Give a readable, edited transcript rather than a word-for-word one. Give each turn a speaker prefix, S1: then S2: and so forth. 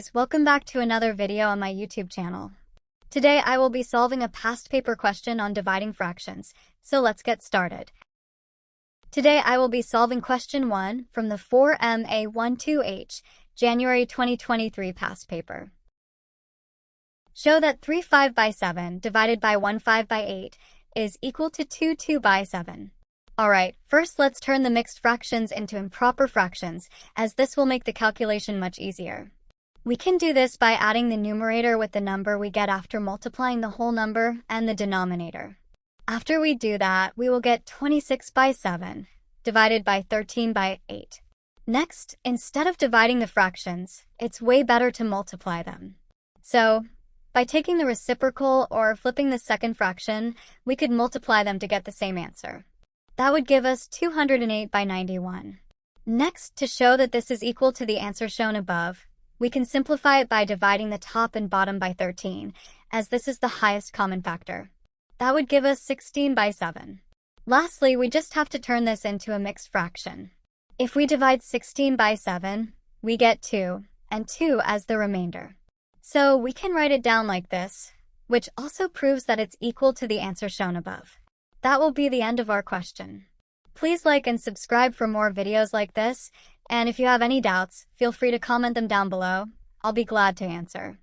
S1: guys, welcome back to another video on my YouTube channel. Today I will be solving a past paper question on dividing fractions, so let's get started. Today I will be solving question 1 from the 4MA12H, January 2023 past paper. Show that 3 5 by 7 divided by 1 5 by 8 is equal to 2 2 by 7. Alright, first let's turn the mixed fractions into improper fractions, as this will make the calculation much easier. We can do this by adding the numerator with the number we get after multiplying the whole number and the denominator. After we do that, we will get 26 by 7 divided by 13 by 8. Next, instead of dividing the fractions, it's way better to multiply them. So, by taking the reciprocal or flipping the second fraction, we could multiply them to get the same answer. That would give us 208 by 91. Next, to show that this is equal to the answer shown above, we can simplify it by dividing the top and bottom by 13, as this is the highest common factor. That would give us 16 by 7. Lastly, we just have to turn this into a mixed fraction. If we divide 16 by 7, we get 2, and 2 as the remainder. So we can write it down like this, which also proves that it's equal to the answer shown above. That will be the end of our question. Please like and subscribe for more videos like this, and if you have any doubts, feel free to comment them down below. I'll be glad to answer.